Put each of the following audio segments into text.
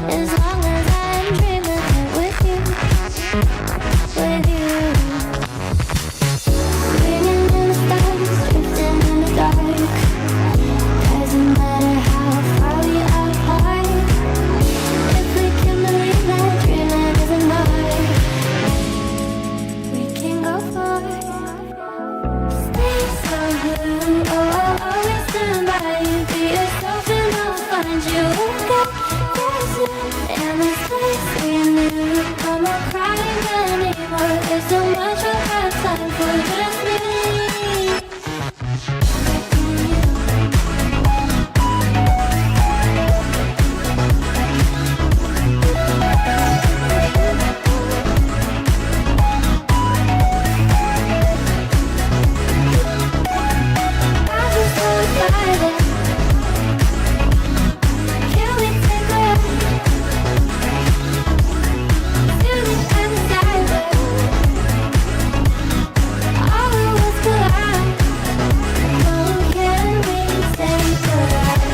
as long as I'm dreaming it with you, with you. Swinging in the stars, drifting in the dark. Doesn't matter how far we are apart. If we can believe that dreaming isn't art, we can go far. Stay so blue, oh, I'll always stand by you. Be yourself and I'll find you. Wake up, dancing in this place we knew. No more crying anymore. There's so much I have time for, just me. I just wanna find it. Can we take a ride to the other side where all of us collide? Oh, can we take a ride?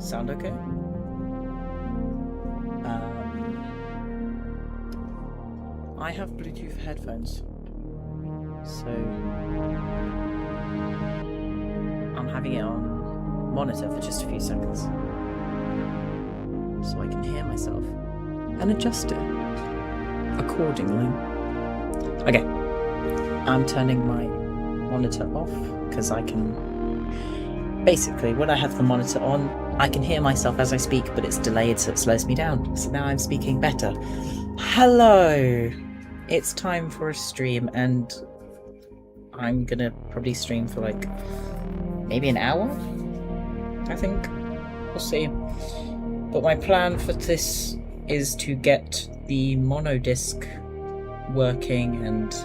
Sound okay? I have Bluetooth headphones, so I'm having it on monitor for just a few seconds so I can hear myself and adjust it accordingly. Okay, I'm turning my monitor off because I can... Basically, when I have the monitor on, I can hear myself as I speak, but it's delayed, so it slows me down. So now I'm speaking better. Hello! It's time for a stream, and I'm gonna probably stream for like maybe an hour, I think. We'll see. But my plan for this is to get the mono disc working and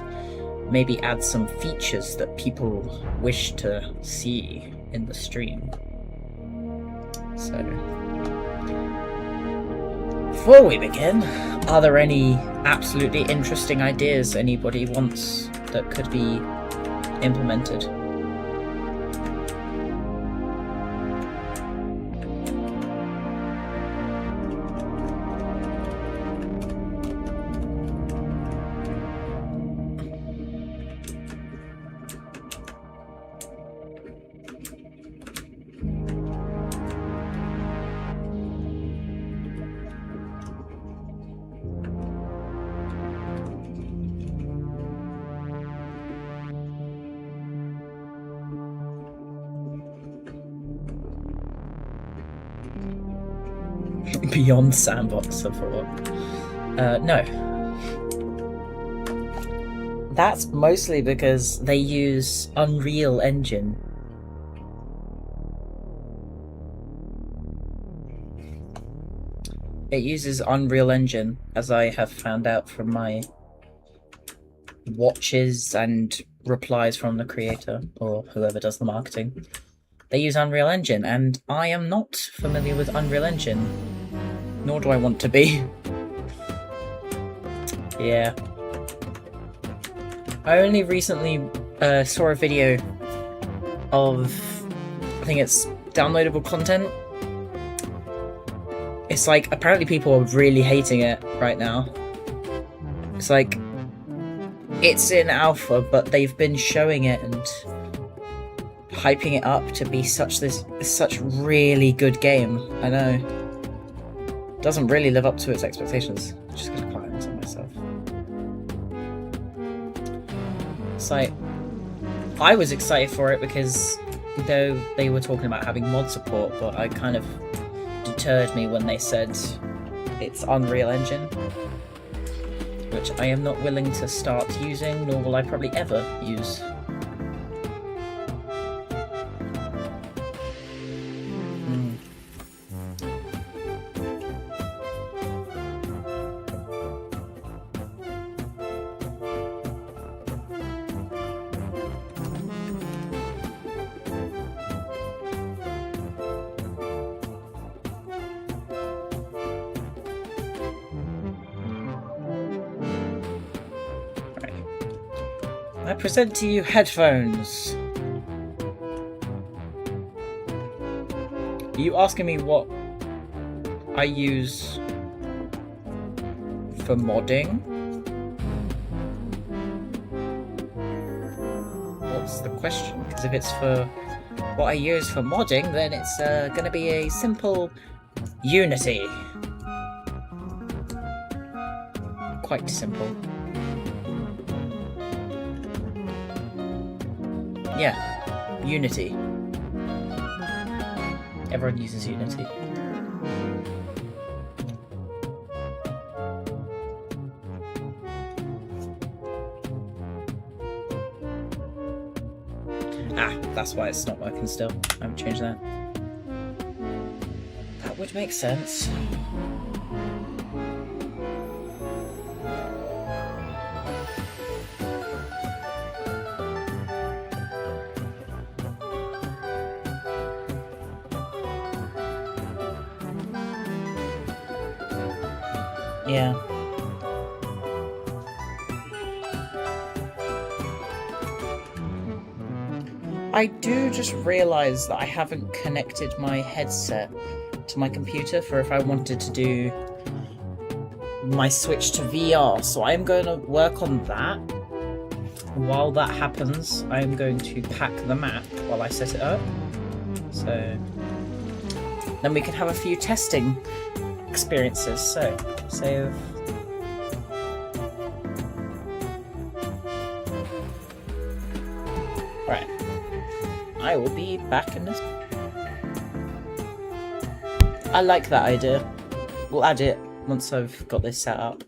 maybe add some features that people wish to see in the stream. So, before we begin, are there any absolutely interesting ideas anybody wants that could be implemented? Beyond sandbox support. No. That's mostly because they use Unreal Engine. It uses Unreal Engine, as I have found out from my watches and replies from the creator, or whoever does the marketing. They use Unreal Engine, and I am not familiar with Unreal Engine. Nor do I want to be. Yeah. I only recently saw a video of, I think it's downloadable content. It's like, apparently people are really hating it right now. It's like, it's in alpha, but they've been showing it and hyping it up to be such really good game. I know. Doesn't really live up to its expectations. I'm just gonna quiet myself. It's like, I was excited for it because though they were talking about having mod support, but I kind of deterred me when they said it's Unreal Engine, which I am not willing to start using, nor will I probably ever use. I present to you headphones. Are you asking me what I use for modding? What's the question? Because if it's for what I use for modding, then it's going to be a simple Unity. Quite simple. Yeah, Unity. Everyone uses Unity. Ah, that's why it's not working still. I haven't changed that. That would make sense. Yeah. I do just realise that I haven't connected my headset to my computer for if I wanted to do my switch to VR. So I'm going to work on that. While that happens, I'm going to pack the map while I set it up. So then we can have a few testing experiences. So save. Right. I will be back in this. I like that idea. We'll add it once I've got this set up.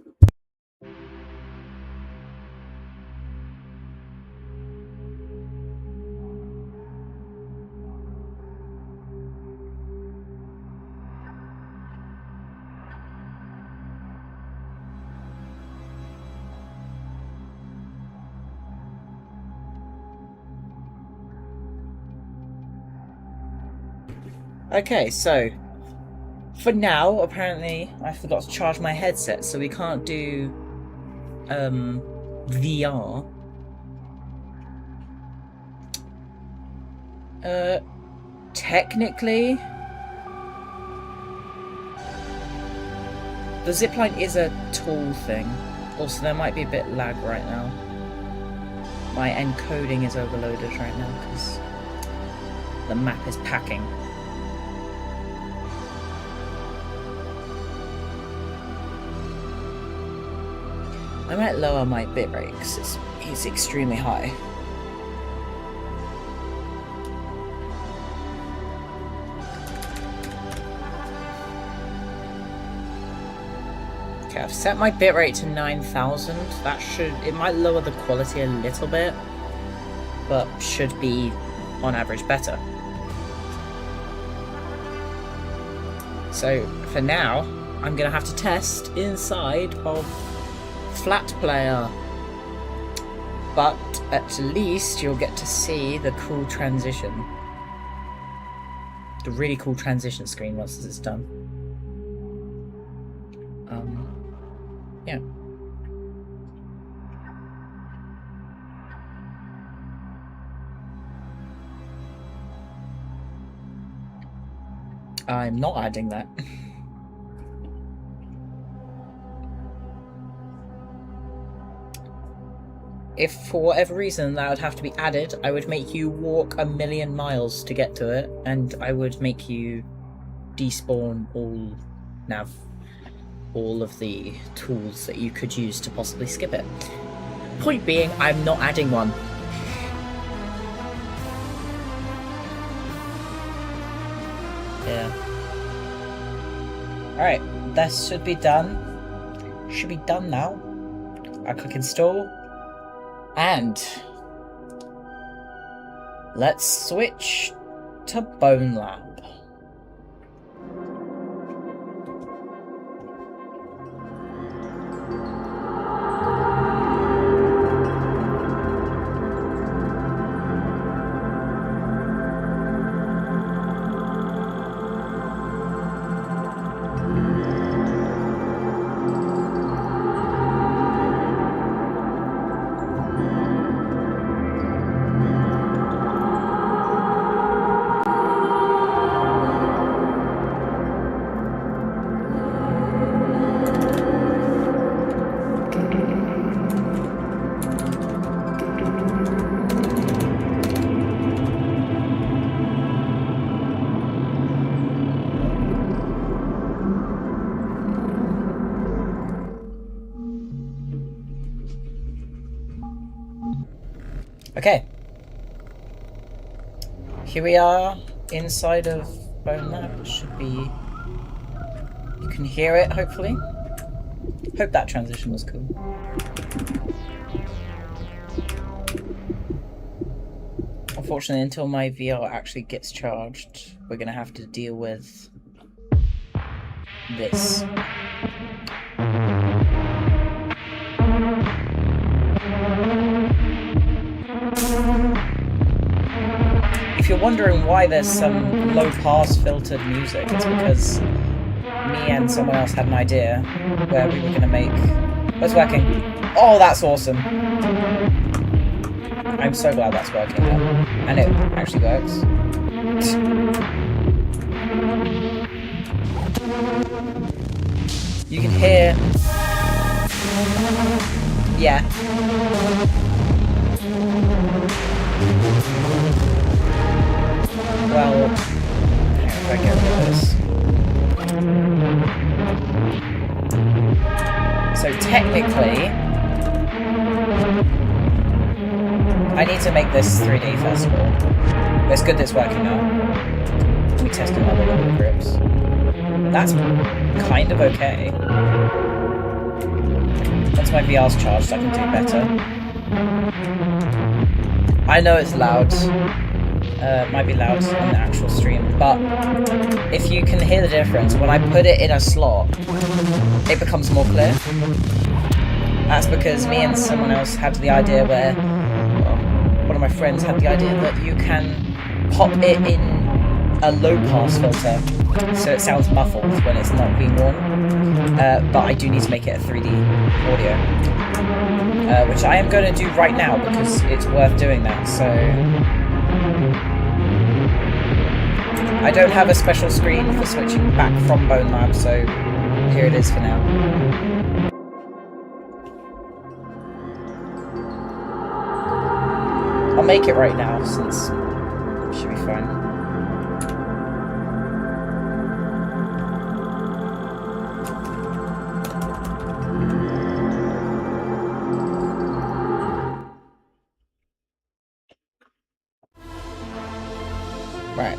Okay, so for now, apparently I forgot to charge my headset, so we can't do VR. Technically, the zipline is a tool thing. Also, there might be a bit lag right now. My encoding is overloaded right now because the map is packing. I might lower my bitrate because it's extremely high. Okay, I've set my bitrate to 9,000. It might lower the quality a little bit, but should be on average better. So for now, I'm gonna have to test inside of Flat Player, but at least you'll get to see the cool transition, the really cool transition screen once this is done. Yeah. I'm not adding that. If for whatever reason that would have to be added, I would make you walk 1,000,000 miles to get to it, and I would make you despawn all of the tools that you could use to possibly skip it. Point being, I'm not adding one. Yeah. Alright, that should be done. Should be done now. I click install. And let's switch to Bone Lab. Okay. Here we are inside of Bone Lab. It should be... You can hear it, hopefully. Hope that transition was cool. Unfortunately, until my VR actually gets charged, we're gonna have to deal with this. If you're wondering why there's some low-pass filtered music, it's because me and someone else had an idea where we were going to make... Oh, it's working. Oh, that's awesome. I'm so glad that's working now. And it actually works. You can hear... Yeah. Well, how do I get rid of this? So technically, I need to make this 3D first of all. It's good that it's working now. We test another one with grips. That's kind of okay. Once my VR's charged, I can do better. I know it's loud. Might be loud on the actual stream, but if you can hear the difference, when I put it in a slot, it becomes more clear. That's because me and someone else had the idea where, well, one of my friends had the idea that you can pop it in a low-pass filter, so it sounds muffled when it's not being worn. But I do need to make it a 3D audio, which I am going to do right now because it's worth doing that, so... I don't have a special screen for switching back from Bone Lab, so here it is for now. I'll make it right now, since it should be fine. Right.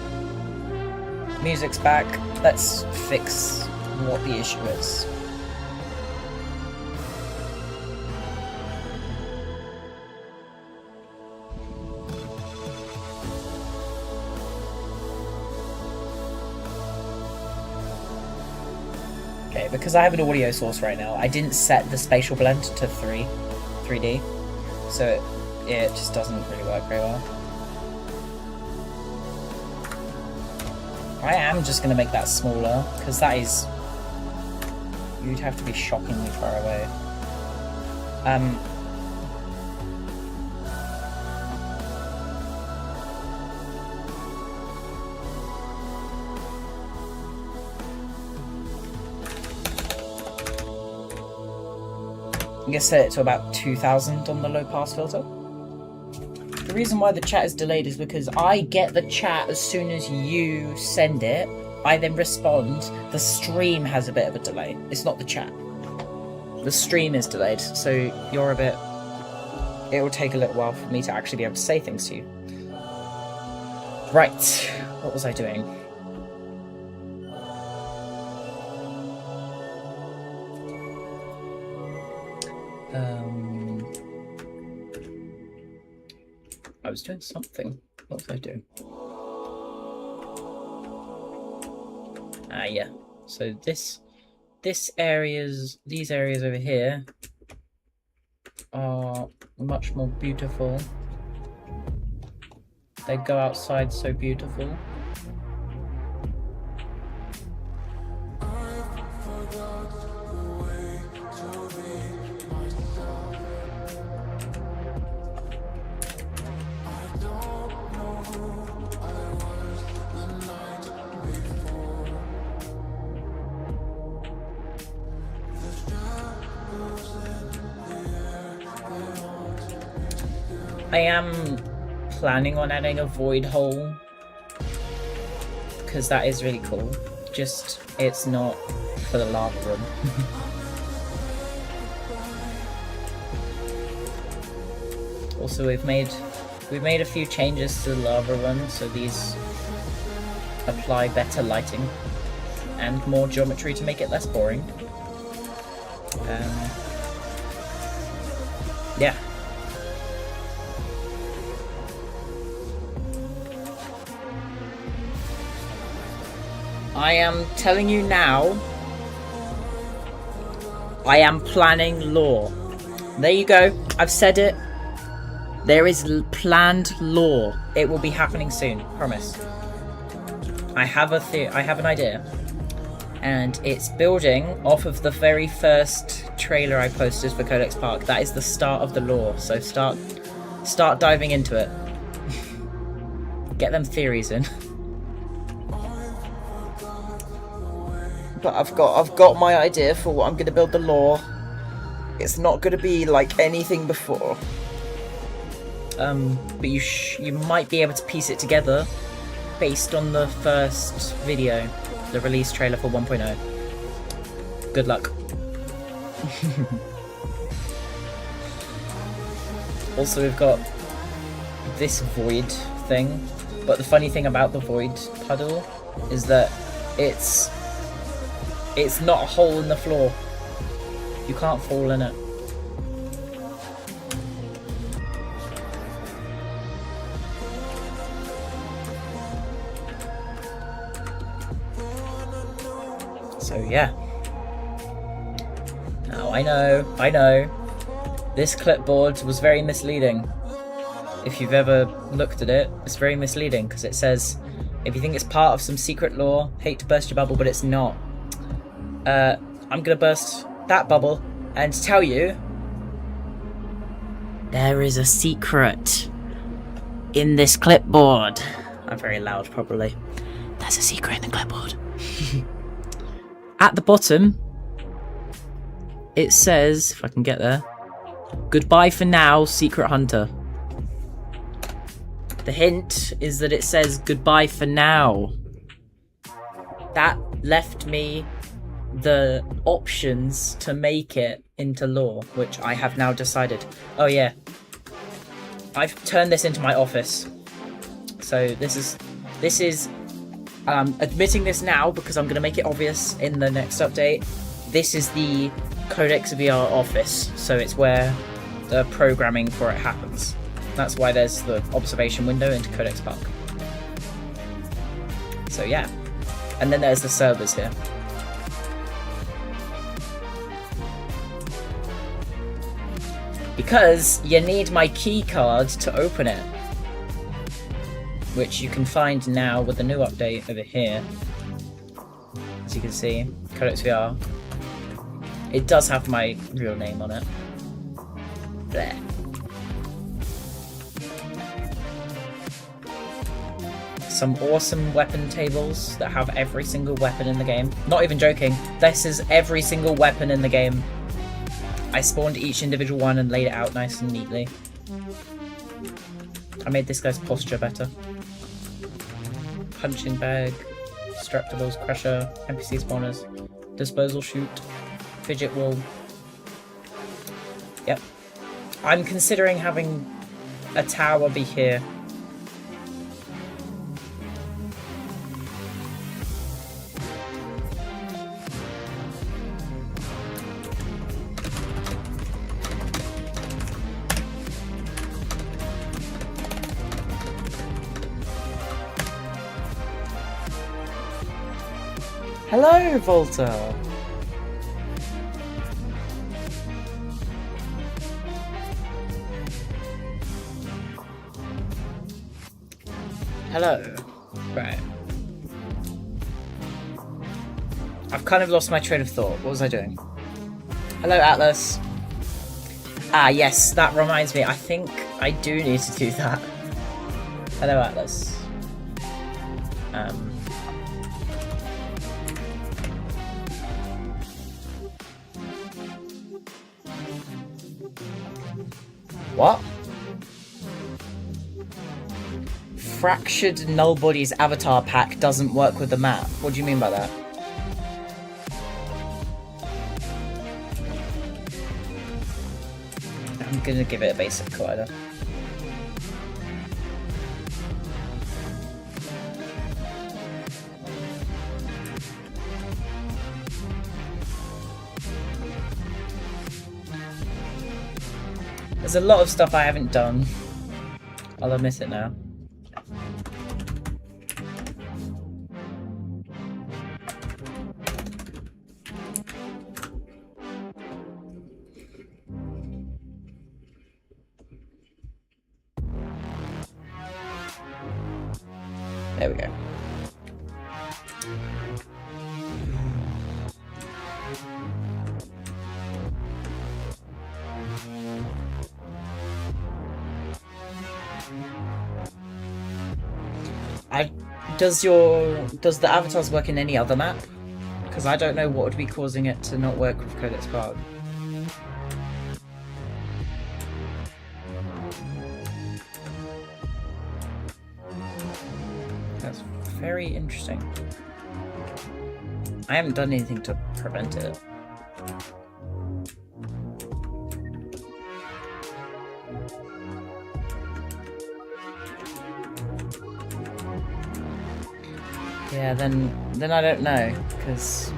Music's back. Let's fix what the issue is. Okay, because I have an audio source right now, I didn't set the spatial blend to 3D, so it just doesn't really work very well. I am just going to make that smaller, because that is... You'd have to be shockingly far away. I'm going to set it to about 2000 on the low pass filter. The reason why the chat is delayed is because I get the chat as soon as you send it. I then respond. The stream has a bit of a delay. It's not the chat. The stream is delayed, so you're a bit... It will take a little while for me to actually be able to say things to you. Right. What was I doing? I was doing something. What was I doing? Ah, yeah. So these areas over here are much more beautiful. They go outside so beautiful. I am planning on adding a void hole because that is really cool. Just it's not for the lava room. Also, we've made a few changes to the lava run, so these apply better lighting and more geometry to make it less boring. Yeah. I am telling you now, I am planning lore. There you go, I've said it. There is planned lore. It will be happening soon, promise. I have an idea. And it's building off of the very first trailer I posted for CodexPark. That is the start of the lore, so start diving into it. Get them theories in. but I've got my idea for what I'm going to build the lore. It's not going to be like anything before. But you might be able to piece it together based on the first video, the release trailer for 1.0. Good luck. Also, we've got this void thing, but the funny thing about the void puddle is that it's not a hole in the floor. You can't fall in it. So yeah. Now I know. This clipboard was very misleading. If you've ever looked at it, it's very misleading because it says, if you think it's part of some secret lore, hate to burst your bubble, but it's not. I'm gonna burst that bubble and tell you there is a secret in this clipboard. I'm very loud, probably. There's a secret in the clipboard. At the bottom, it says, if I can get there, goodbye for now, Secret Hunter. The hint is that it says goodbye for now. That left me the options to make it into lore, which I have now decided. Oh yeah, I've turned this into my office. So this is admitting this now because I'm going to make it obvious in the next update. This is the Codex VR office, so it's where the programming for it happens. That's why there's the observation window into CodexPark. So yeah, and then there's the servers here. Because you need my key card to open it, which you can find now with the new update over here. As you can see, Codex VR. It does have my real name on it. There. Some awesome weapon tables that have every single weapon in the game. Not even joking, this is every single weapon in the game. I spawned each individual one and laid it out nice and neatly. I made this guy's posture better. Punching bag, destructibles, crusher, NPC spawners, disposal chute, fidget wall. Yep. I'm considering having a tower be here. Hello, Volta! Hello. Right. I've kind of lost my train of thought. What was I doing? Hello, Atlas. Ah, yes, that reminds me. I think I do need to do that. Hello, Atlas. What? Fractured Null Body's avatar pack doesn't work with the map. What do you mean by that? I'm gonna give it a basic collider. There's a lot of stuff I haven't done. I'll admit it now. There we go. Does the avatars work in any other map? Because I don't know what would be causing it to not work with CodexPark. That's very interesting. I haven't done anything to prevent it. Yeah, then I don't know, because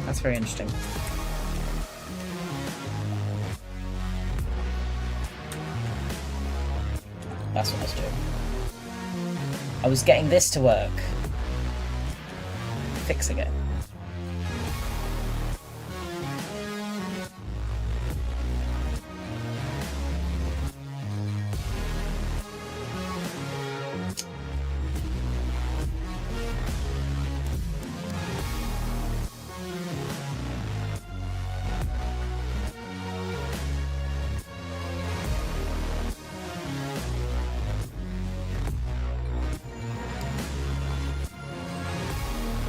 that's very interesting. That's what I was doing. I was getting this to work. Fixing it.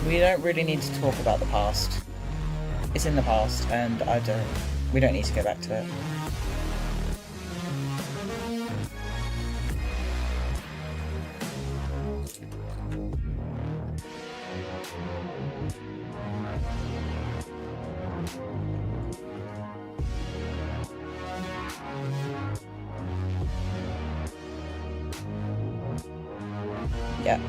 We don't really need to talk about the past. It's in the past, and we don't need to go back to it. Yeah.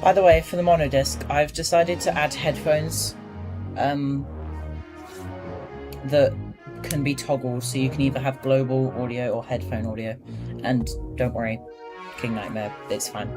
By the way, for the mono disc, I've decided to add headphones that can be toggled, so you can either have global audio or headphone audio. And don't worry, King Nightmare, it's fine.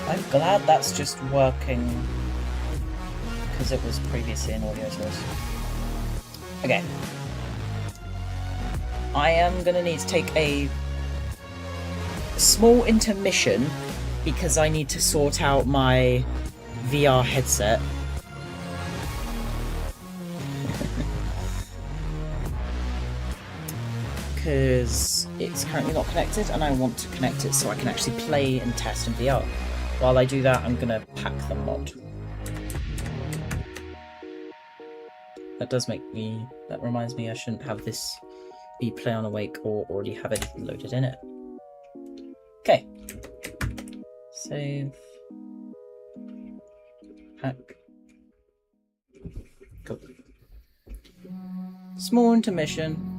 I'm glad that's just working, because it was previously an audio source. Okay. I am gonna need to take a small intermission because I need to sort out my VR headset. Because it's currently not connected and I want to connect it so I can actually play and test in VR. While I do that, I'm gonna pack the mod. That reminds me I shouldn't have this be Play on Awake or already have anything loaded in it. Okay. Save. Pack. Cool. Small intermission.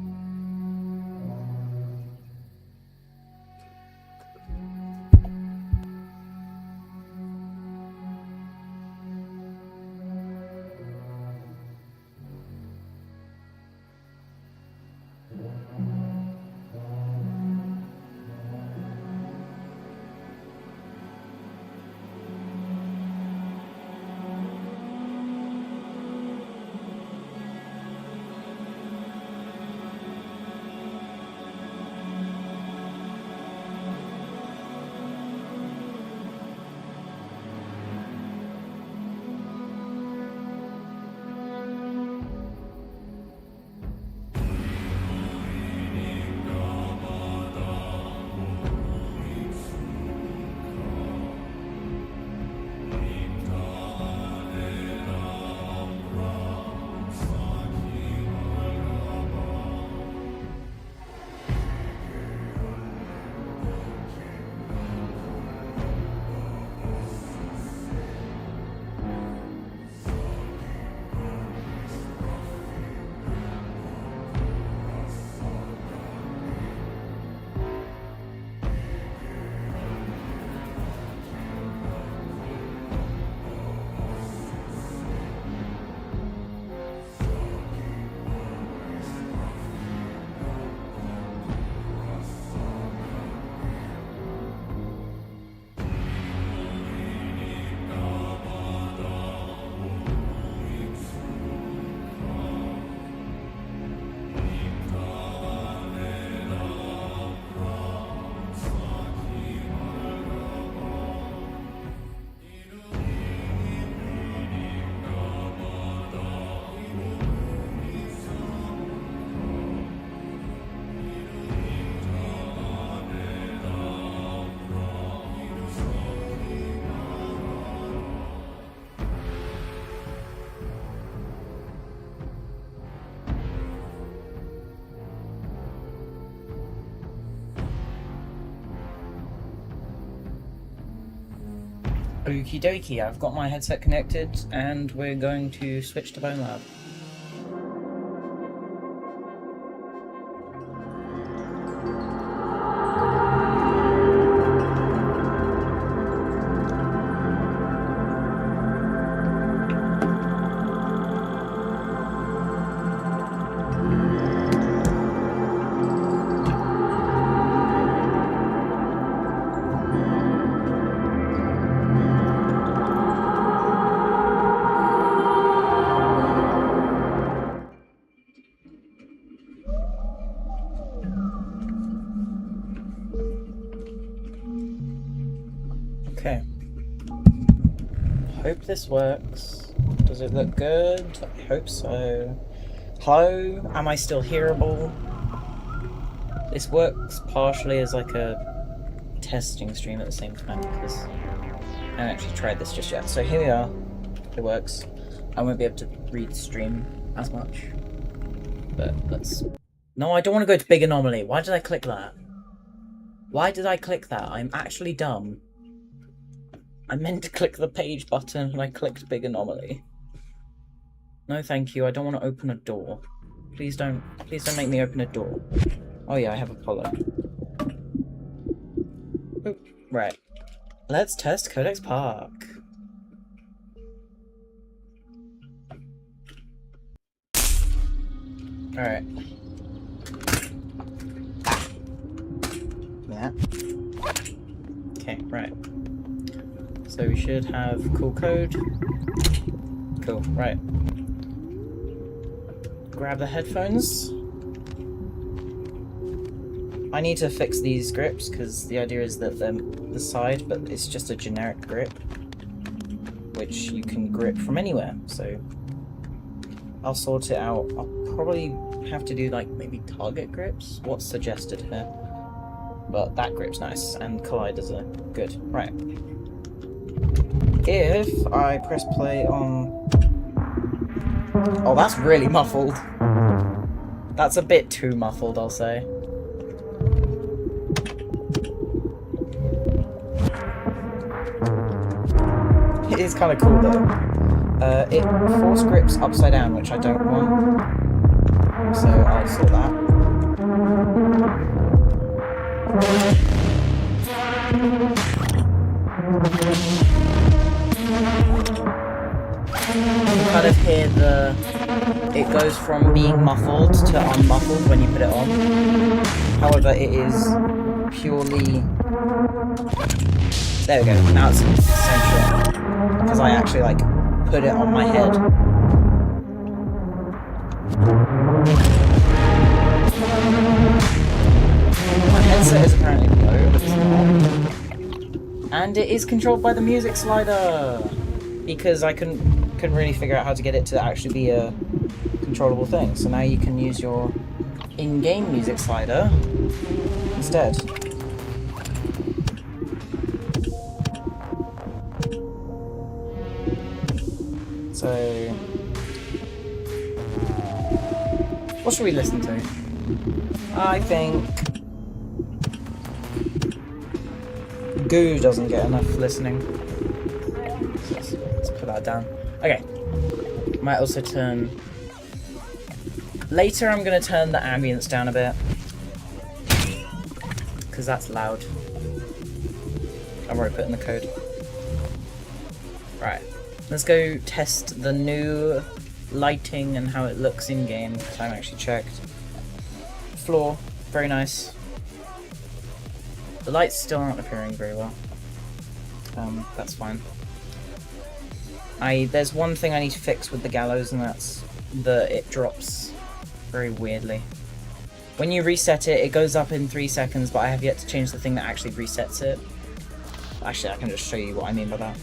Okie dokie, I've got my headset connected and we're going to switch to Bone Lab. Okay. Hope this works. Does it look good? I hope so. Hello? Am I still hearable? This works partially as like a testing stream at the same time because I haven't actually tried this just yet. So here we are. It works. I won't be able to read the stream as much. But let's... No, I don't want to go to Big Anomaly. Why did I click that? Why did I click that? I'm actually dumb. I meant to click the page button and I clicked Big Anomaly. No thank you, I don't want to open a door. Please don't make me open a door. Oh yeah, I have Apollo. Oop, right. Let's test CodexPark. Alright. Yeah. Okay, right. So we should have cool code. Cool, right. Grab the headphones. I need to fix these grips because the idea is that they're the side, but it's just a generic grip, which you can grip from anywhere. So I'll sort it out. I'll probably have to do like maybe target grips. What's suggested here? But that grip's nice, and colliders are good. Right. If I press play on... Oh, that's really muffled. That's a bit too muffled, I'll say. It is kind of cool though. It force grips upside down, which I don't want. So I'll sort that. You kind of hear it goes from being muffled to unmuffled when you put it on. However, it is purely... There we go, now it's essential. Because I actually, like, put it on my head. My headset is apparently low, but it's not. And it is controlled by the music slider! Because I couldn't really figure out how to get it to actually be a controllable thing. So now you can use your in-game music slider instead. So... what should we listen to? I think... Goo doesn't get enough listening. Let's put that down. Okay. Might also turn... Later I'm going to turn the ambience down a bit. Because that's loud. I've already put in the code. Right. Let's go test the new lighting and how it looks in-game. I haven't actually checked. Floor. Very nice. The lights still aren't appearing very well. That's fine. There's one thing I need to fix with the gallows, and that's that it drops very weirdly. When you reset it, it goes up in 3 seconds, but I have yet to change the thing that actually resets it. Actually, I can just show you what I mean by that.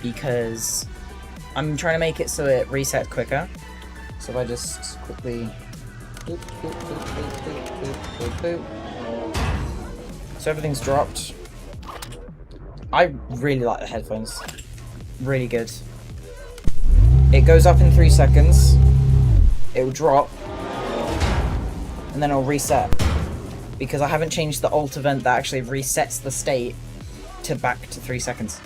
Because I'm trying to make it so it resets quicker. So if I just quickly... boop, boop, boop, boop, boop, boop, boop, boop. So everything's dropped. I really like the headphones. Really good. It goes up in 3 seconds. It will drop. And then it'll reset. Because I haven't changed the alt event that actually resets the state to back to 3 seconds.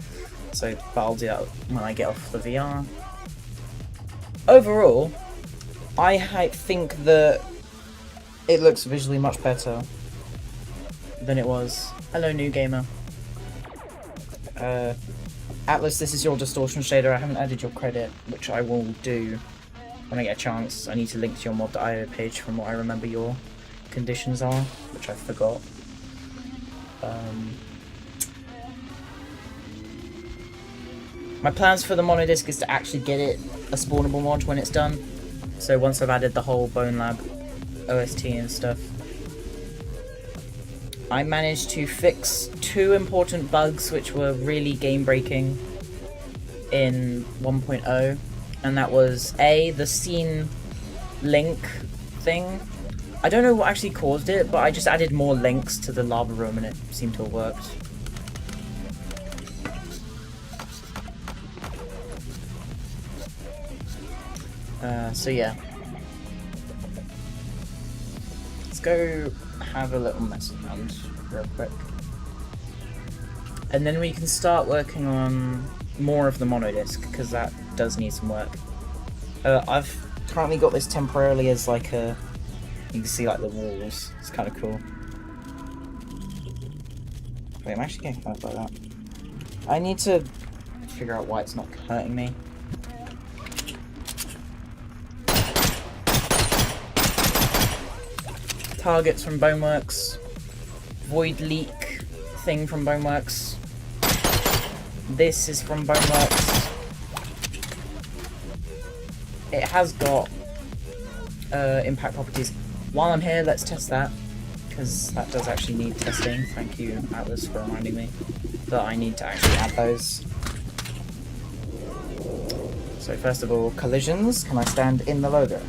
So, but I'll do that when I get off the VR. Overall, I think that it looks visually much better than it was. Hello, new gamer. Atlas, this is your distortion shader. I haven't added your credit, which I will do when I get a chance. I need to link to your mod.io page from what I remember your conditions are, which I forgot. My plans for the monodisc is to actually get it a spawnable mod when it's done. So once I've added the whole Bone Lab OST and stuff. I managed to fix 2 important bugs which were really game breaking in 1.0, and that was A, the scene link thing. I don't know what actually caused it, but I just added more links to the lava room and it seemed to have worked. So yeah. Let's go have a little mess around real quick. And then we can start working on more of the monodisc, because that does need some work. I've currently got this temporarily as like a... You can see like the walls. It's kind of cool. Wait, I'm actually getting hurt by that. I need to figure out why it's not hurting me. Targets from Boneworks. Void leak thing from Boneworks. This is from Boneworks. It has got impact properties. While I'm here, let's test that, because that does actually need testing. Thank you, Atlas, for reminding me that I need to actually add those. So first of all, collisions. Can I stand in the logo?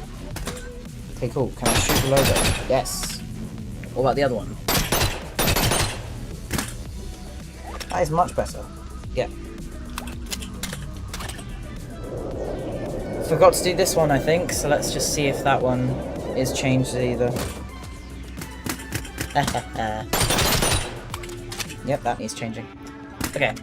Okay, cool. Can I shoot the logo? Yes. What about the other one? That is much better. Yeah. Forgot to do this one, I think, so let's just see if that one is changed either. Yep, that needs changing. Okay.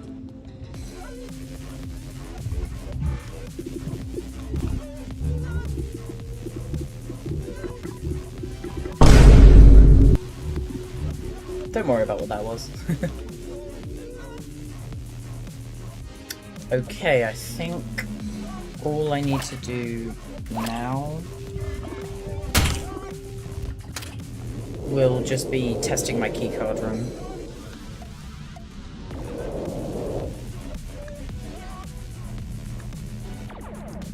Don't worry about what that was. Okay, I think all I need to do now will just be testing my keycard room.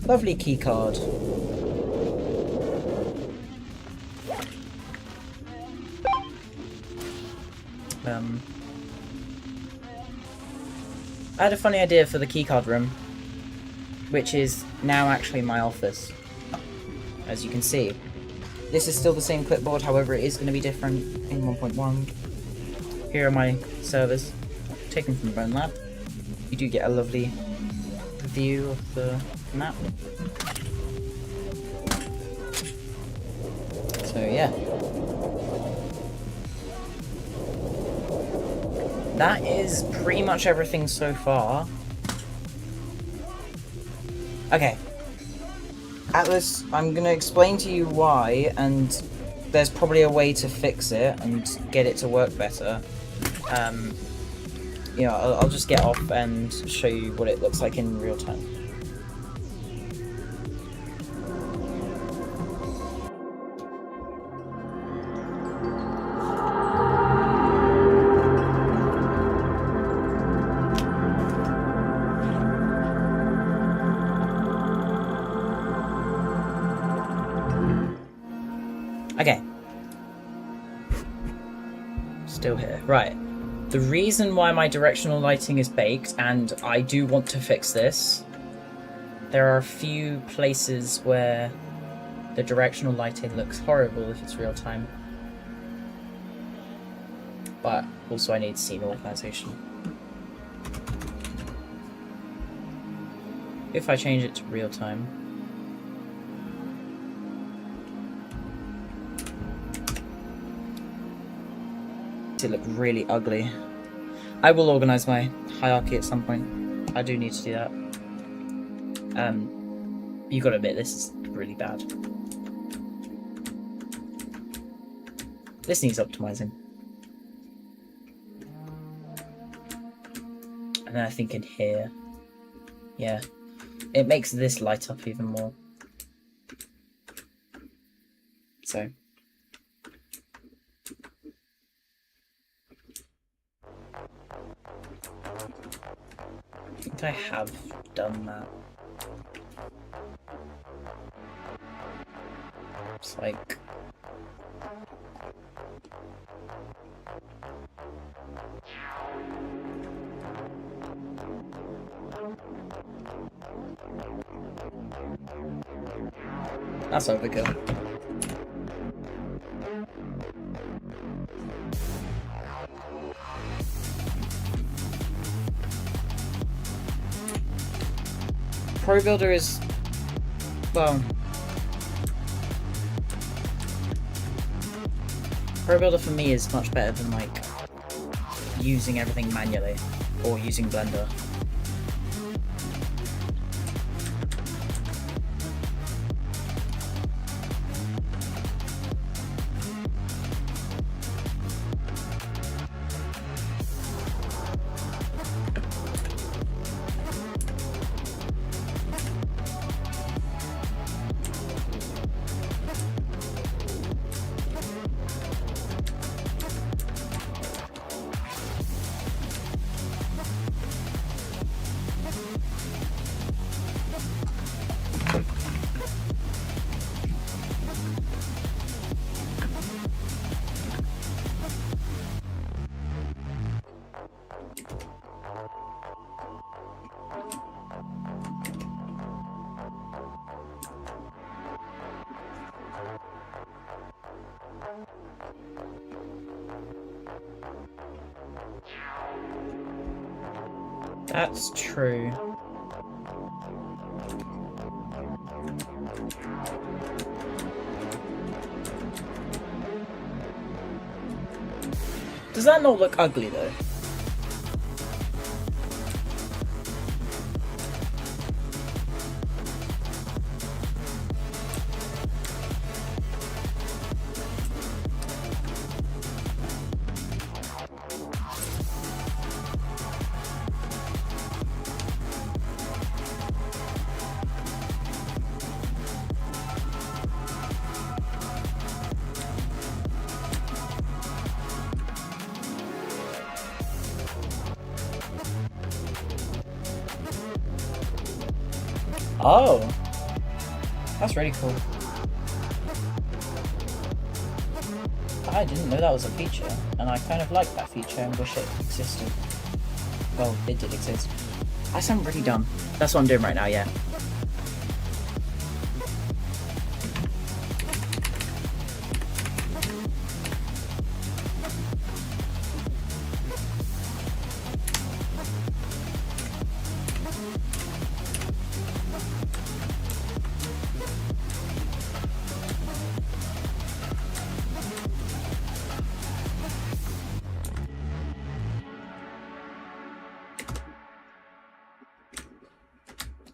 Lovely keycard. I had a funny idea for the keycard room, which is now actually my office, as you can see. This is still the same clipboard, however it is going to be different in 1.1. Here are my servers, taken from Bone Lab. You do get a lovely view of the map. So yeah. That is pretty much everything so far. Okay. Atlas, I'm going to explain to you why, and there's probably a way to fix it and get it to work better. You know, I'll just get off and show you what it looks like in real time. Okay. Still here. Right. The reason why my directional lighting is baked, and I do want to fix this, there are a few places where the directional lighting looks horrible if it's real time. But also I need scene organization. If I change it to real time, it look really ugly. I will organize my hierarchy at some point. I do need to do that. You gotta admit, this is really bad. This needs optimizing. And then I think in here, yeah, it makes this light up even more. So. I think I have done that. It's like... That's overkill. Pro Builder is... well... Pro Builder for me is much better than, like, using everything manually, or using Blender. That's true. Does that not look ugly though? Oh, that's really cool. I didn't know that was a feature, and I kind of like that feature and wish it existed. Well, it did exist. I sound really dumb. That's what I'm doing right now, yeah.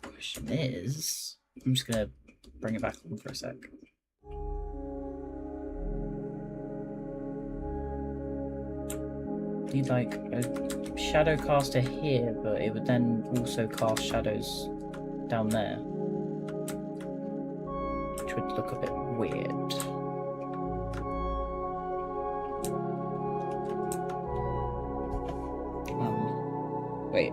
Question is, I'm just gonna bring it back on for a sec. Need like a shadow caster here, but it would then also cast shadows down there, which would look a bit weird. Wait.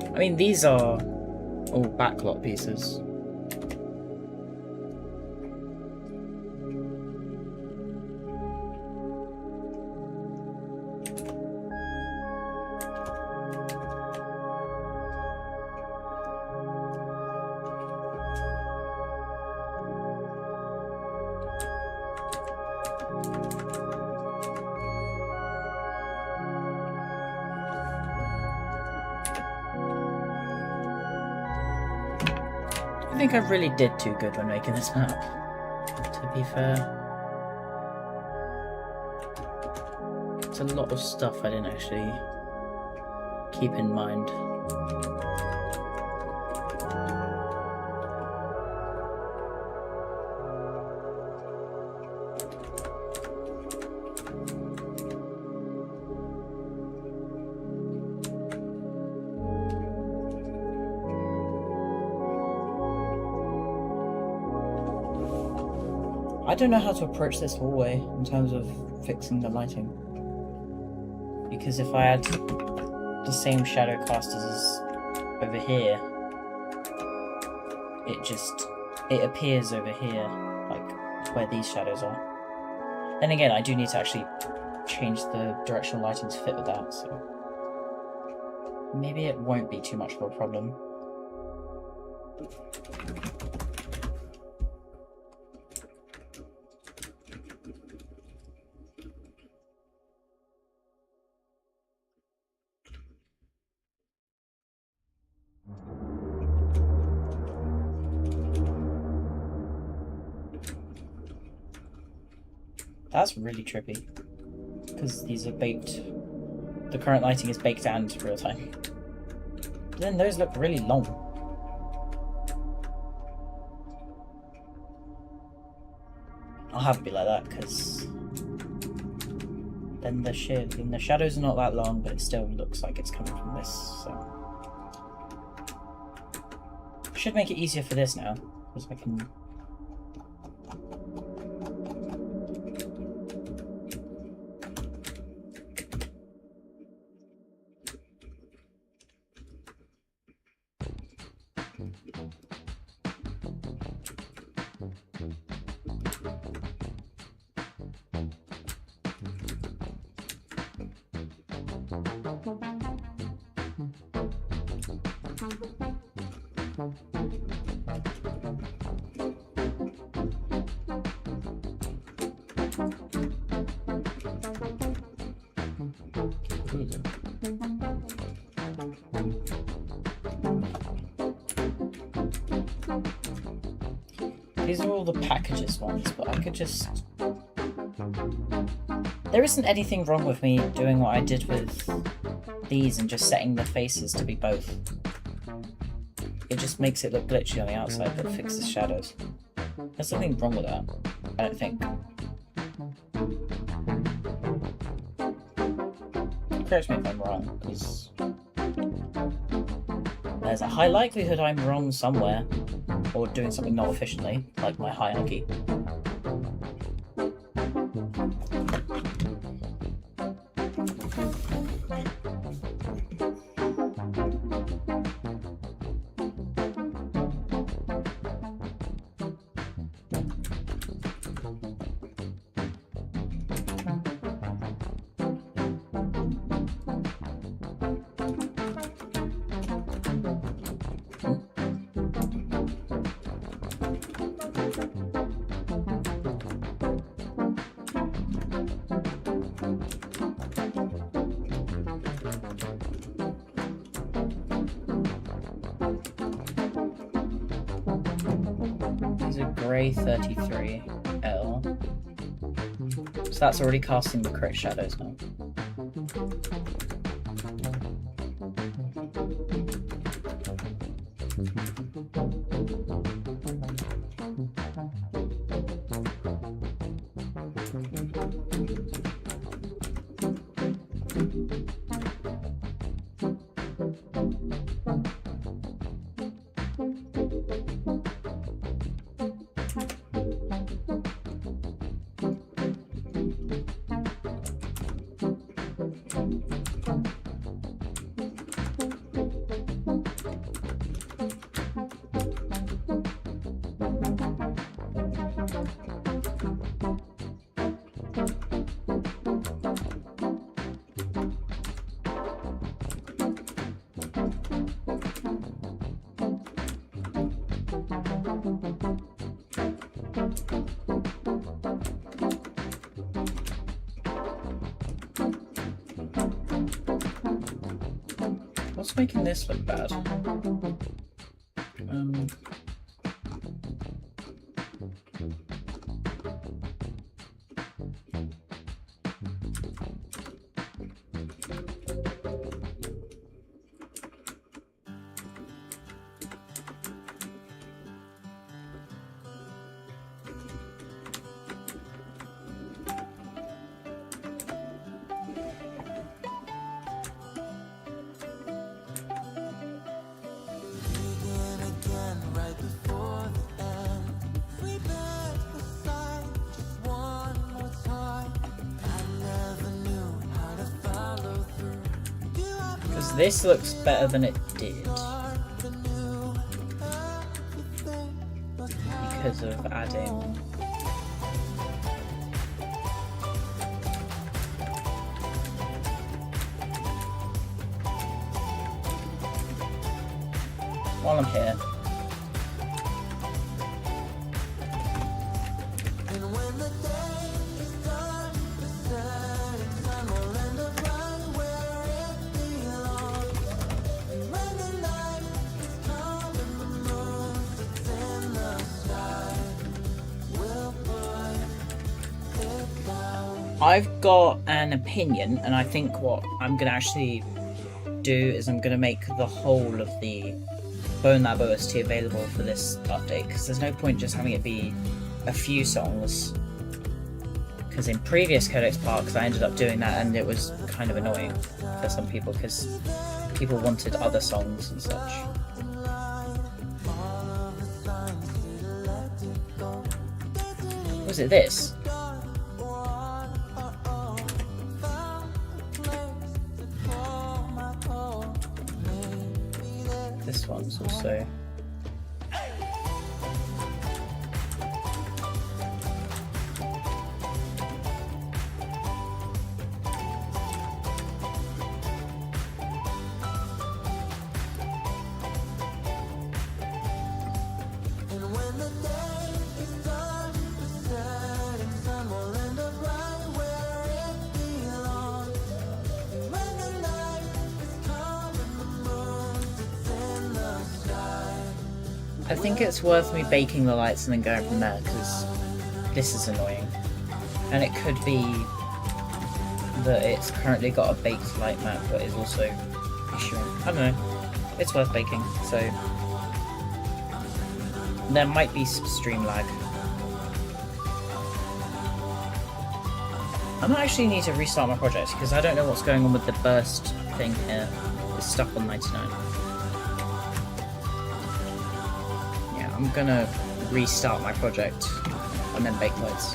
I mean, these are all backlot pieces. I think I really did too good when making this map, to be fair. It's a lot of stuff I didn't actually keep in mind. I don't know how to approach this hallway in terms of fixing the lighting. Because if I had the same shadow casters as over here, it appears over here, like where these shadows are. Then again, I do need to actually change the directional lighting to fit with that, so maybe it won't be too much of a problem. That's really trippy, because these are baked. The current lighting is baked and real time. But then those look really long. I'll have it be like that, because then the shadows are not that long, but it still looks like it's coming from this. So should make it easier for this now, because I can. These are all the packages ones, but I could just... There isn't anything wrong with me doing what I did with these and just setting the faces to be both. It just makes it look glitchy on the outside, but fixes shadows. There's nothing wrong with that, I don't think. Correct me if I'm wrong, because there's a high likelihood I'm wrong somewhere, or doing something not efficiently, like my hierarchy. Grey 33L. So that's already casting the correct shadows now. What's making this look bad? Because this looks better than it did. Because of adding... While I'm here... I've got an opinion, and I think what I'm going to actually do is I'm going to make the whole of the Bone Lab OST available for this update, because there's no point just having it be a few songs. Because in previous CodexParks I ended up doing that, and it was kind of annoying for some people, because people wanted other songs and such. Was it this? This one's also... I think it's worth me baking the lights and then going from there, because this is annoying. And it could be that it's currently got a baked light map but is also issuing. I don't know. It's worth baking, so there might be some stream lag. I might actually need to restart my project, because I don't know what's going on with the burst thing here. It's stuck on 99. I'm gonna restart my project and then bake lights.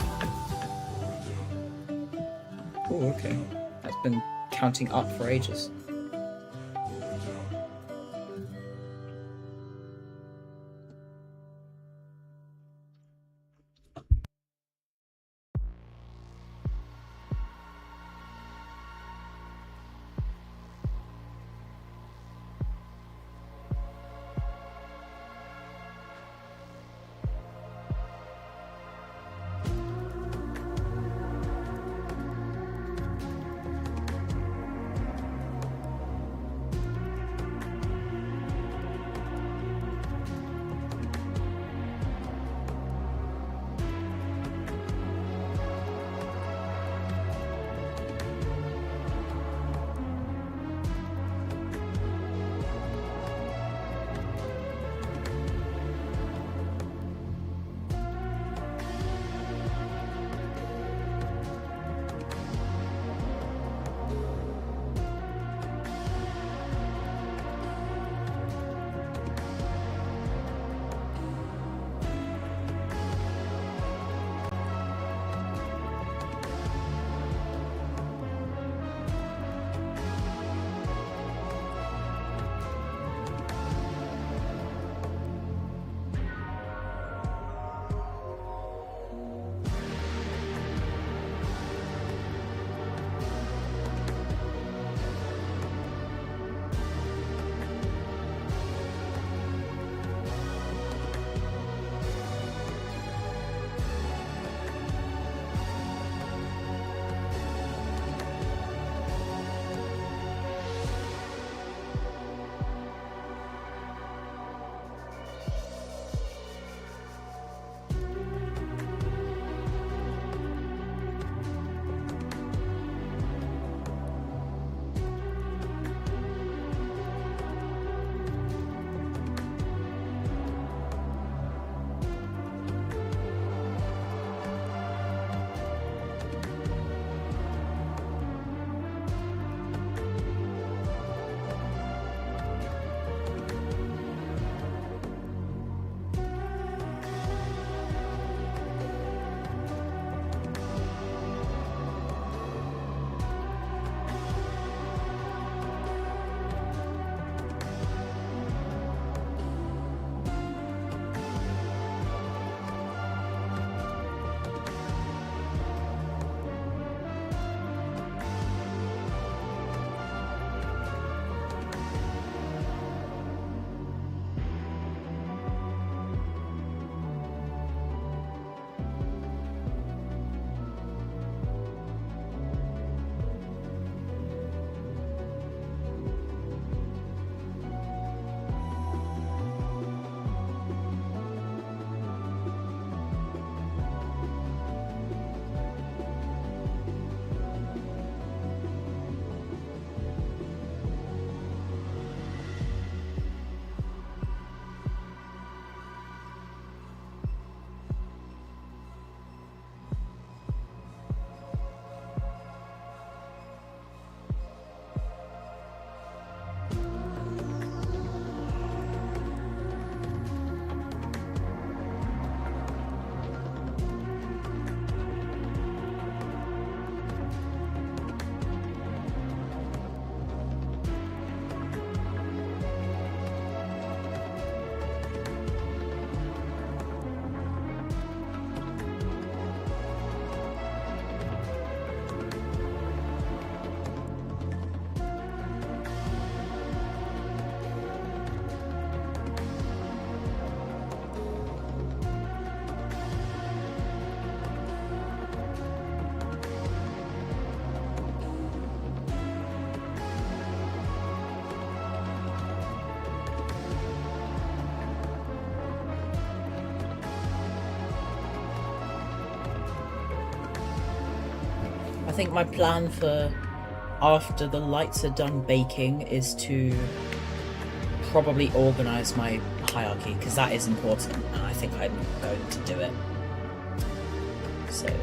Oh, okay. That's been counting up for ages. I think my plan for after the lights are done baking is to probably organize my hierarchy, because that is important, and I think I'm going to do it. So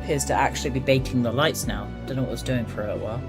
appears to actually be baking the lights now. Don't know what I was doing for a while.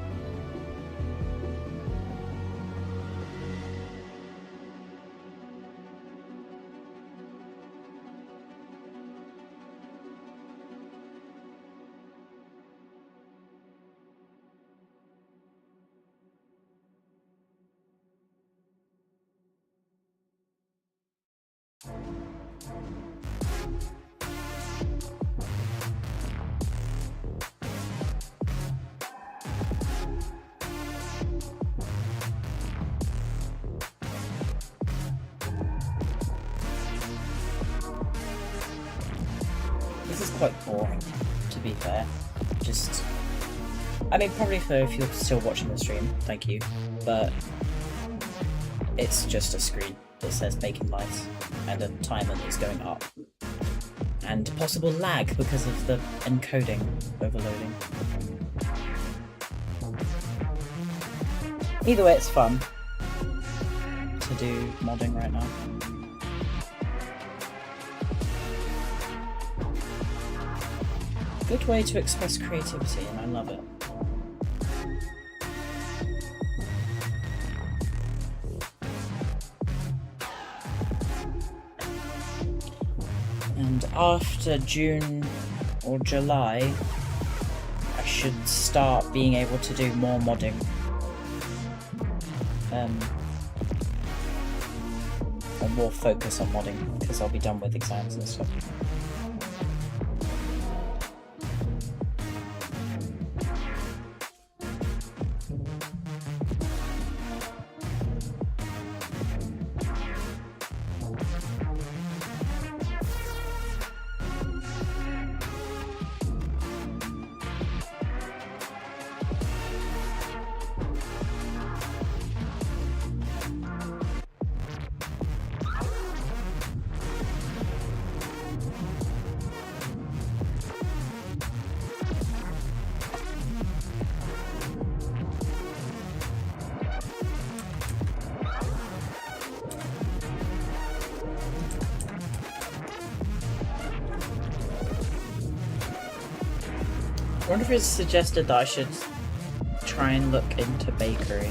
This is quite boring, to be fair. Just, I mean, probably for if you're still watching the stream, thank you, but it's just a screen that says baking lights and a timer that's going up. And possible lag because of the encoding overloading. Either way, it's fun to do modding right now. Good way to express creativity, and I love it. And after June or July, I should start being able to do more modding. Or more focus on modding, because I'll be done with exams and stuff. I wonder if it's suggested that I should try and look into bakery.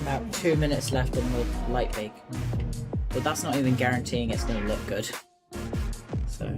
About 2 minutes left on the light bake. But that's not even guaranteeing it's going to look good. So...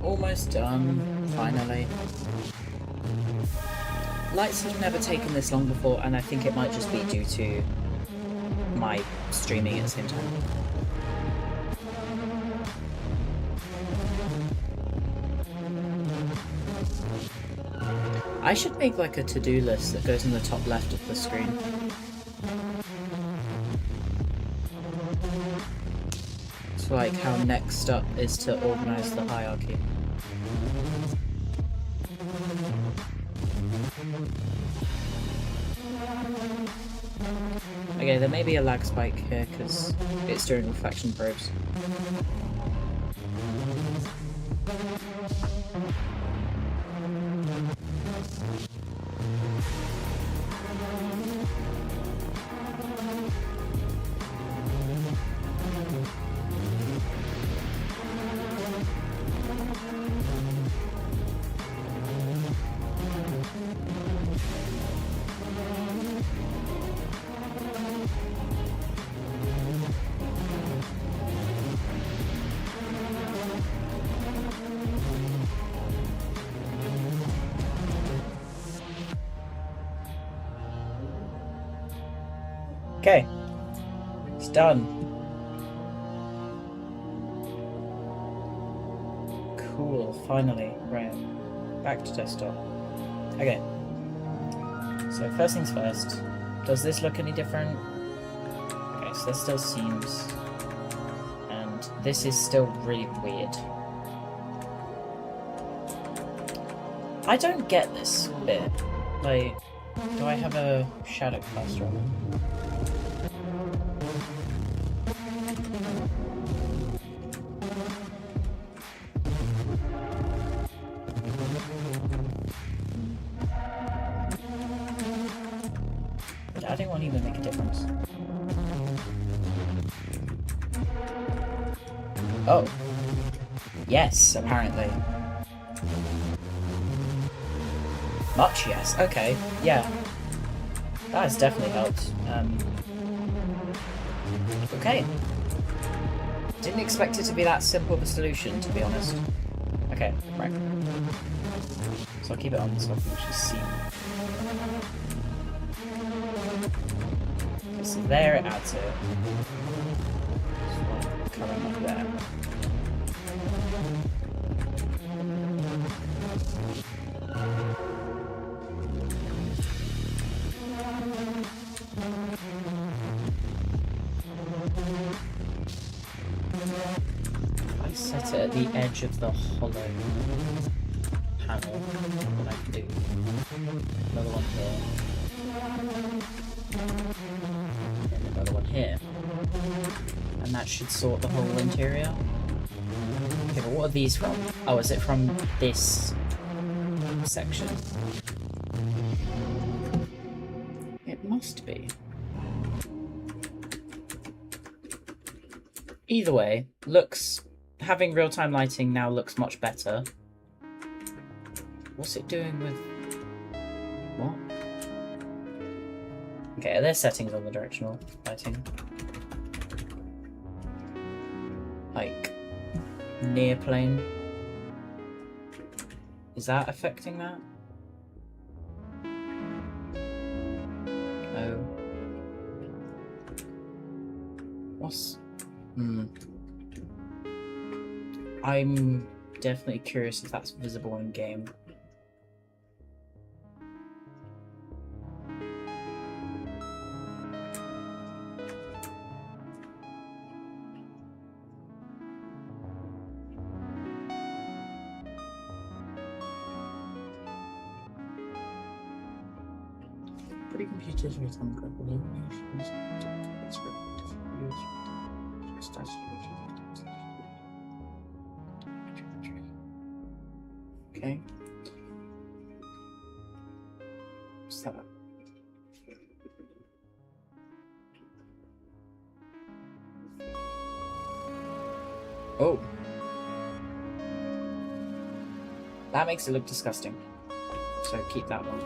Almost done, finally. Lights have never taken this long before, and I think it might just be due to my streaming at the same time. I should make like a to-do list that goes in the top left of the screen. So like how next up is to organize the hierarchy. Okay, there may be a lag spike here because it's doing reflection probes. Okay, it's done. Cool, finally. Right, back to desktop. Okay, so first things first, does this look any different? Okay, so this still seems, and this is still really weird. I don't get this bit. Like, do I have a shadow cluster on it? Adding won't even make a difference. Oh. Yes, apparently. Much yes. Okay, yeah. That has definitely helped. Okay. Didn't expect it to be that simple of a solution, to be honest. Okay, right. So I'll keep it on so I can actually see. Okay, so there it adds it. So like coming up there. I set it at the edge of the hollow panel, what I can do. Another one here. And another one here. And that should sort the whole interior. Okay, but what are these from? Oh, is it from this section? It must be. Either way, having real-time lighting now looks much better. What's it doing with... what? Okay, are there settings on the directional lighting? Like, near plane? Is that affecting that? No. What's... I'm definitely curious if that's visible in game. Pretty computers with some illuminations. Okay. What's that? Oh. That makes it look disgusting. So keep that one.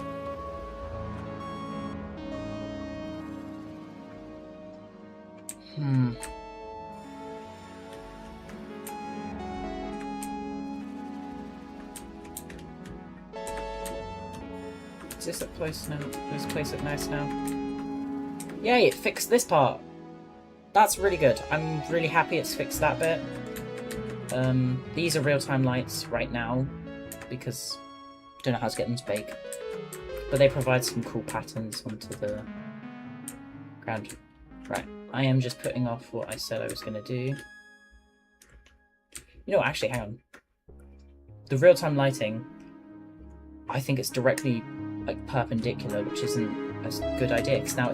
Is this at place now? This place at nice now? Yay, it fixed this part! That's really good. I'm really happy it's fixed that bit. These are real-time lights right now, because I don't know how to get them to bake. But they provide some cool patterns onto the ground. Right, I am just putting off what I said I was going to do. You know what, actually, hang on. The real-time lighting, I think it's directly like perpendicular, which isn't a good idea, because now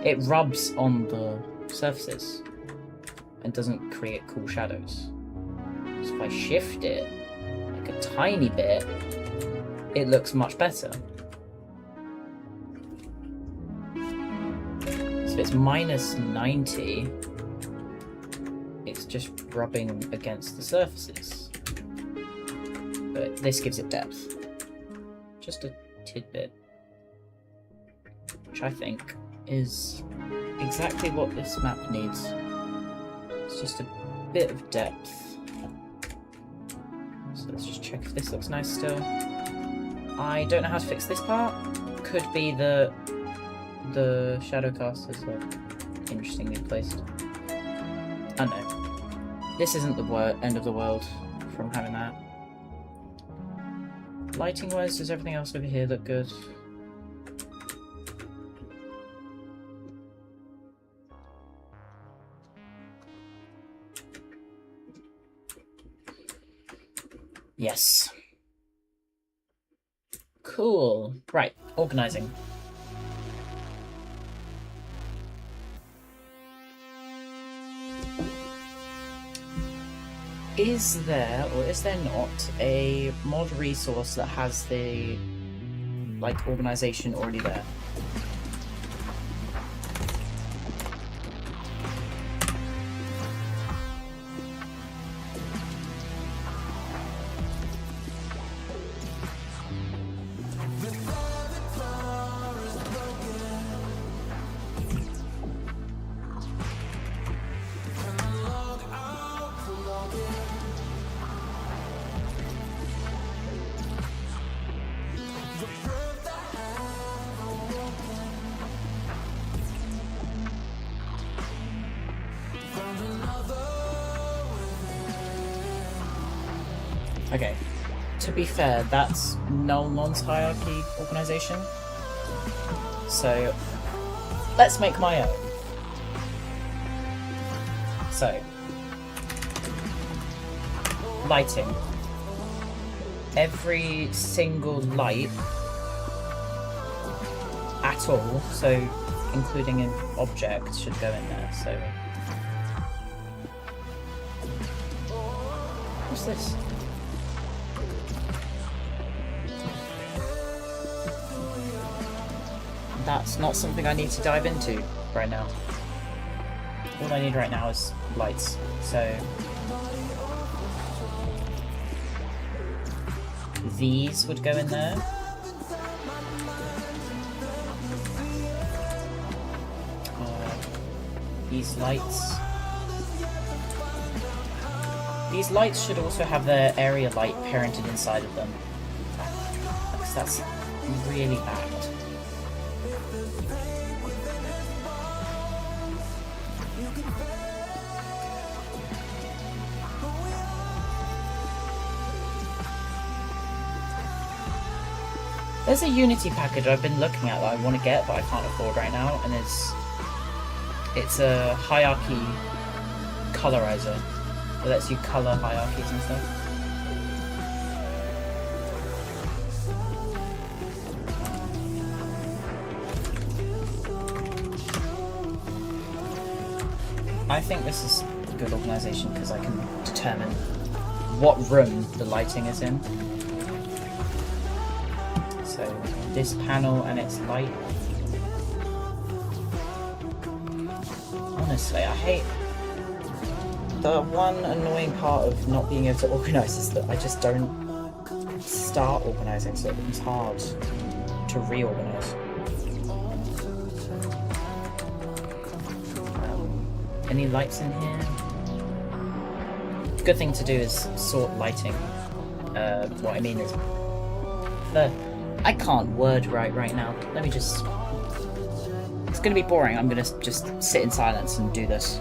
it rubs on the surfaces and doesn't create cool shadows. So if I shift it like a tiny bit, it looks much better. So if it's minus 90, it's just rubbing against the surfaces. But this gives it depth. Just a tidbit. Which I think is exactly what this map needs. It's just a bit of depth. So let's just check if this looks nice still. I don't know how to fix this part. Could be the shadow casters are interestingly placed. I don't know. This isn't the end of the world from having that. Lighting wise, does everything else over here look good? Yes. Cool. Right, organizing. Is there, or is there not, a mod resource that has the, like, organization already there? Okay, to be fair, that's null nonce hierarchy organization. So let's make my own. So lighting. Every single light at all, so including an object, should go in there. So what's this? that's not something I need to dive into right now. All I need right now is lights. So these would go in there. These lights. These lights should also have their area light parented inside of them. Because that's really bad. There's a Unity package I've been looking at that I want to get, but I can't afford right now, and it's a hierarchy colorizer. It lets you color hierarchies and stuff. I think this is good organization because I can determine what room the lighting is in. So this panel and its light. Honestly, I hate the one annoying part of not being able to organize is that I just don't start organizing, so it becomes hard to reorganize. Any lights in here? Good thing to do is sort lighting. What I mean is, I can't word right now. Let me just. It's gonna be boring. I'm gonna just sit in silence and do this.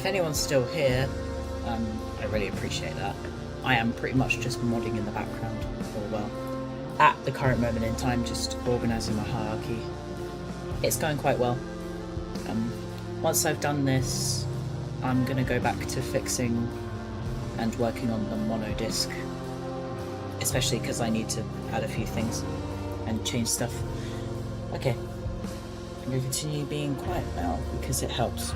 if anyone's still here, I really appreciate that. I am pretty much just modding in the background, or well, at the current moment in time, just organising my hierarchy. It's going quite well. Once I've done this, I'm going to go back to fixing and working on the mono disc, especially because I need to add a few things and change stuff. Okay, I'm going to continue being quiet now because it helps.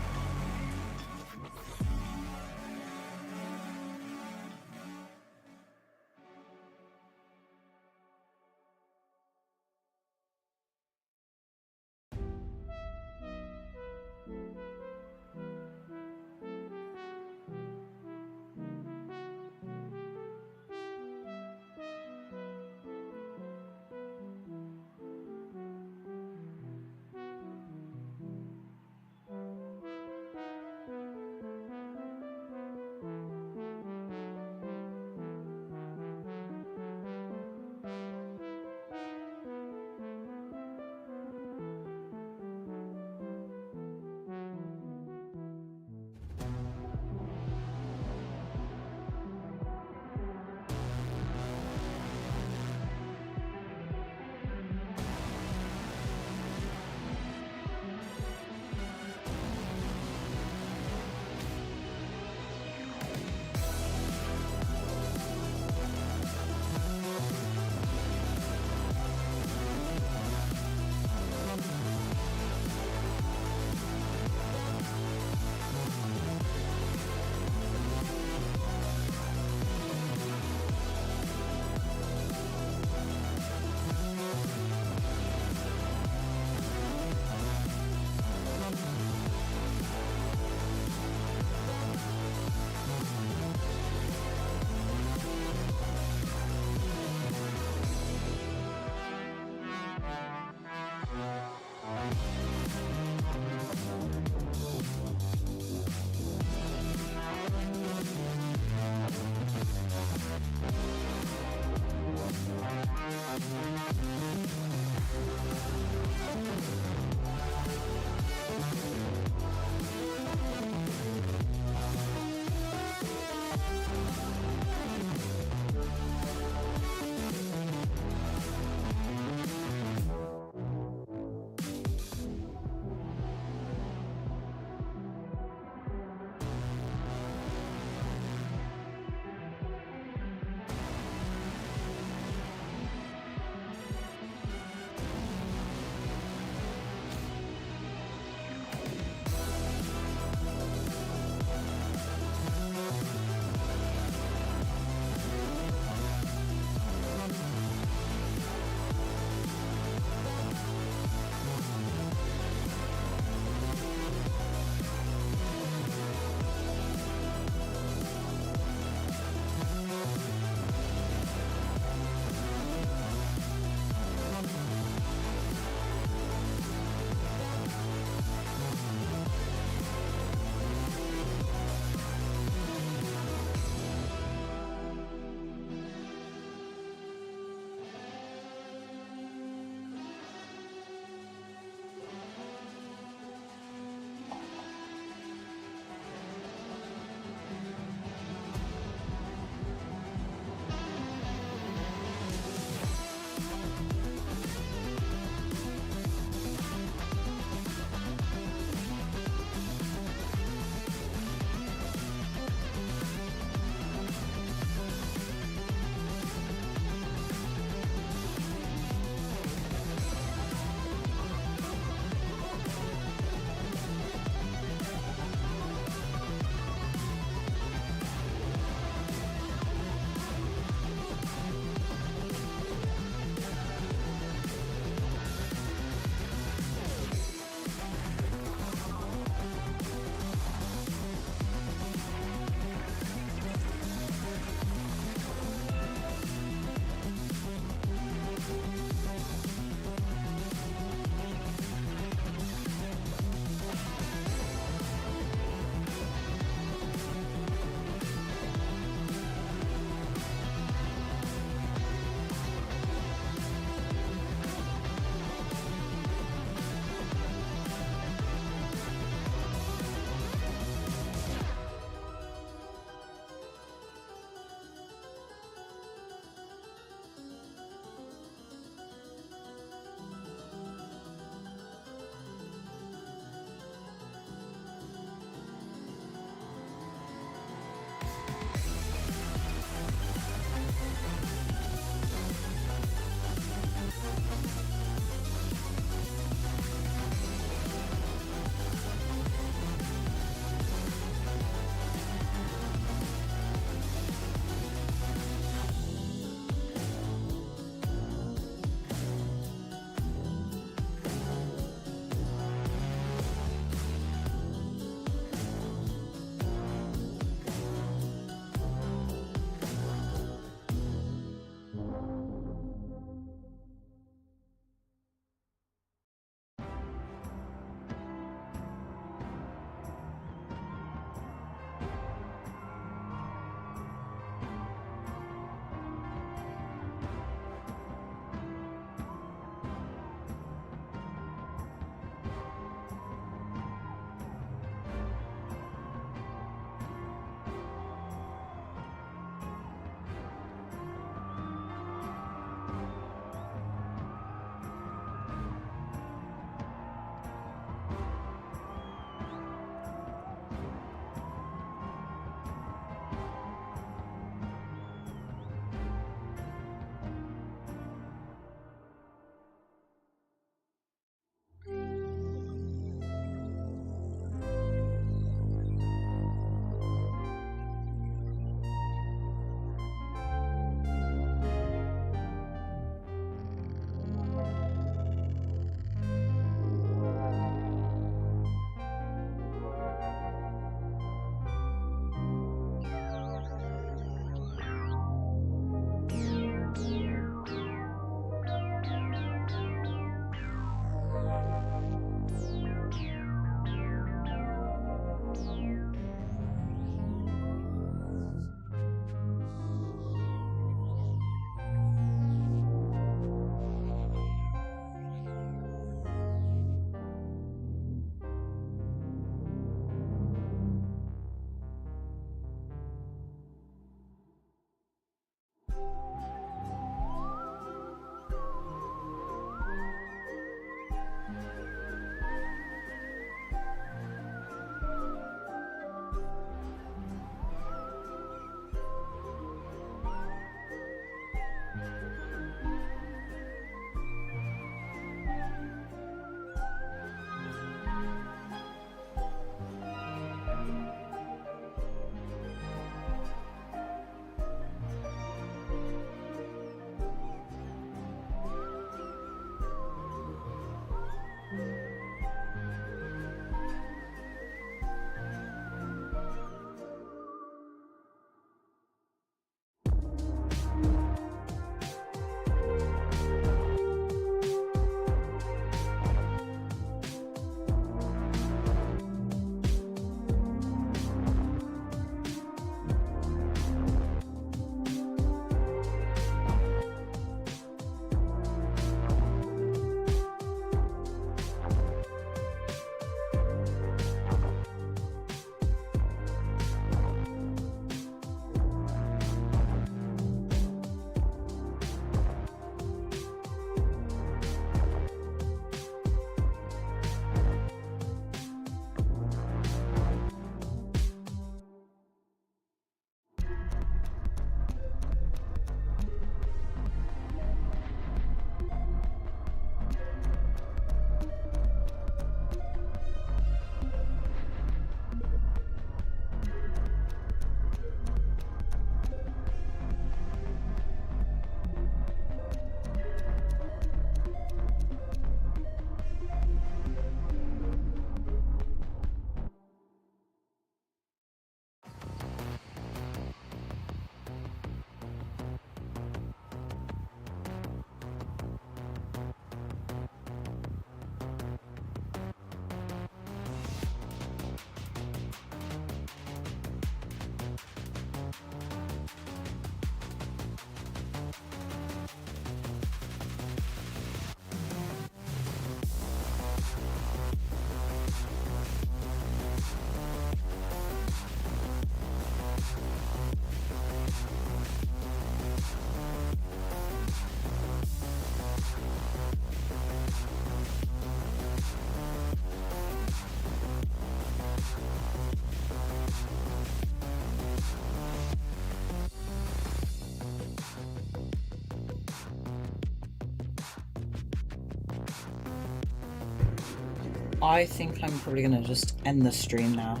I think I'm probably gonna just end the stream now.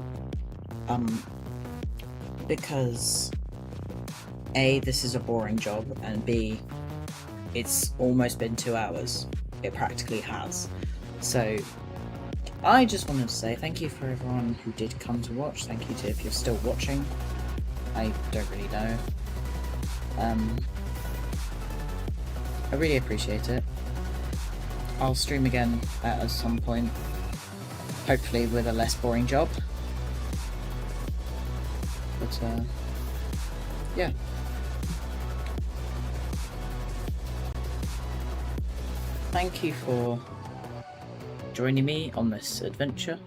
Because A, this is a boring job, and B, it's almost been 2 hours. It practically has. So I just wanted to say thank you for everyone who did come to watch. Thank you to if you're still watching. I don't really know. I really appreciate it. I'll stream again at some point, hopefully with a less boring job. But yeah. Thank you for joining me on this adventure.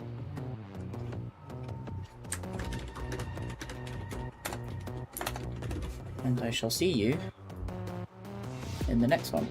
And I shall see you in the next one.